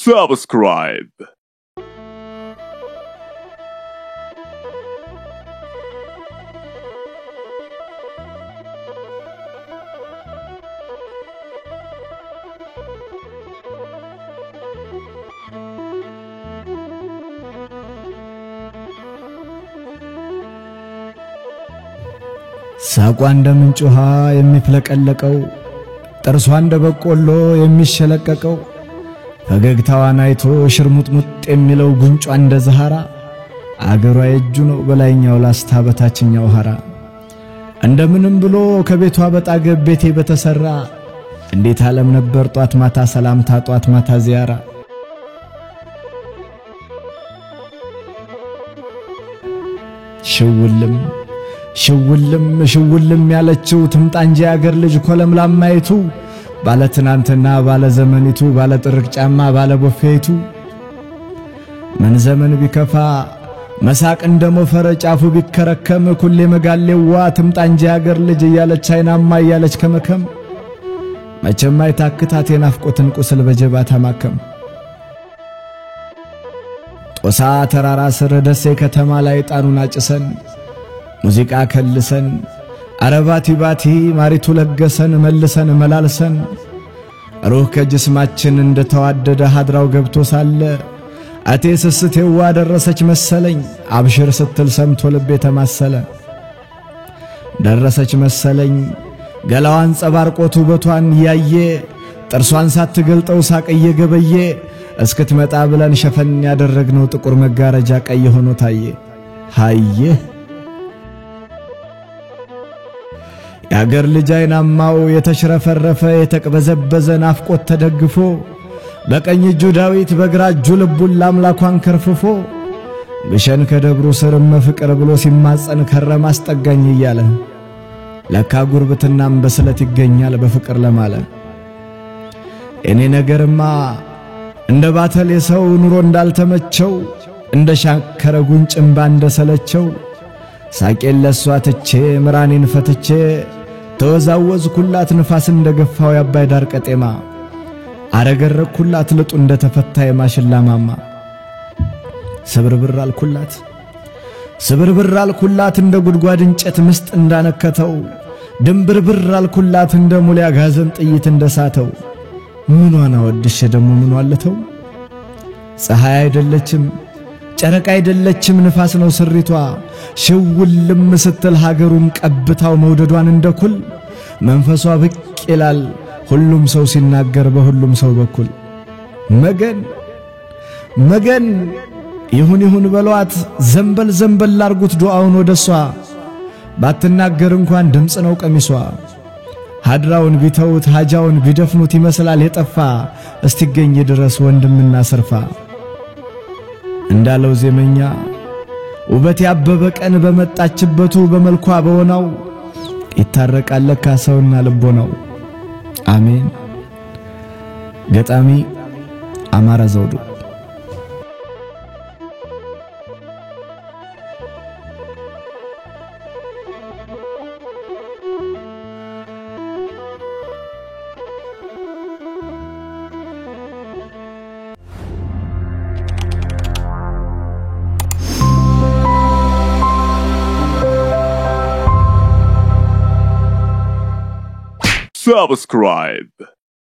Subscribe. ሳቋ እንደ ምንጭ ውሃ የሚፍለቀለቀው ጥርሷ እንደ በቆሎ የሚሸለቀቀው ፈገግታዋን አይቶ ሽርሙጥሙጥ የሚለው ጉንጯ እንደ ዘሃራ አገሯ የእጁ ነው በላይኛው ላስታ በታችኛው ሐራ እንደምንም ብሎ ከቤቷ በጣገብ ቤቴ በተሰራ እንዴት ዓለም ነበር ጧት ማታ ሰላምታ ጧት ማታ ዚያራ ሽውልም ያለችው ትምጣ እንጂ አገር ልጅ ኮለምላማይቱ ባለ ትናንትና ባለ ዘመኒቱ ባለ ጥርቅ ጫማ ባለ ቦፌቱ ምን ዘመን ቢከፋ መሳቅ እንደሞፈረ ጫፉ ቢከረከም ኩሌ መጋሌዋ ትምጣ እንጂ አገር ልጅ እያለች አይናማ እያለች ከመከም መቼም አይታክታት የናፍቆትን ቁስል በጀባ ተማከም ጦሳ ተራራ ስር ደሴ ከተማ ላይ ጣኑን አጭሰን ሙዚቃ ከልሰን አረባቲ ባቲ ማሪቱ ለገሰን መልሰን መላልሰን ሩህ ከጅስማችን እንደተዋደደ ሀድራው ገብቶ ሳለ አቴ ስስቴዋ ደረሰች መሰለኝ አብሽር ስትል ሰምቶ ልቤ ተማሰለ ደረሰች መሰለኝ ገላዋን ጸባርቆቱ ውበቷን ያየ ጥርሷን ሳትገልጠው ሳቅ እየገበየ እስክትመጣ ብለን ሸፈን ያደረግነው ጥቁር መጋረጃ ቀይ ሆኖ ታየ ሃየ ያገር ልጅ አይናማው የተሽረፈረፈ የተቅበዘበዘ ናፍቆት ተደግፎ በቀኝ እጁ ዳዊት በግራ እጁ ልቡን ለአምላኳን ከርፍፎ ግሸን ከደብሩ ስር መፍቅር ብሎ ሲማጸን ከረም አስጠጋኝ እያለ ለካ ጉርብትናም በስለት ይገኛል በፍቅር ለማለ እኔ ነገርማ እንደ ባተል የሰው ኑሮ እንዳልተመቸው እንደ ሻከረ ጉንጭም ባንደሰለቸው ሳቄን ለሷ ትቼ ምራኔን ፈትቼ ተወዛወዝኩላት ንፋስ እንደገፋው ያባይ ዳር ቀጤማ አረገረኩላት ልጡ እንደተፈታ የማሽላማማ ስብርብር አልኩላት እንደ ጉድጓድ እንጨት ምስጥ እንዳነከተው ድንብርብር አልኩላት እንደ ሙሊያ ጋዘን ጥይት እንደሳተው ምኗን አወድሽ ደሞ ምኗ አለተው ፀሐይ አይደለችም ጨረቃ አይደለችም ንፋስ ነው ስሪቷ ሽውልም ስትል ሀገሩን ቀብታው መውደዷን እንደኩል መንፈሷ ብቅ ይላል ሁሉም ሰው ሲናገር በሁሉም ሰው በኩል መገን ይሁን በሏት ዘንበል አርጉት ዱዓውን ወደሷ ባትናገር እንኳን ድምጽ ነው ቀሚሷ ሀድራውን ቢተውት ሀጃውን ቢደፍኑት ይመስላል የጠፋ እስቲገኝ ድረስ ወንድምና ሰርፋ እንዳለው ዜመኛ ውበት ያበበ ቀን በመጣችበቱ በመልኳ በወናው ይታረቃል ለካ ሰውና ልቦናው አሜን ገጣሚ አማራ ዘውዱ Subscribe.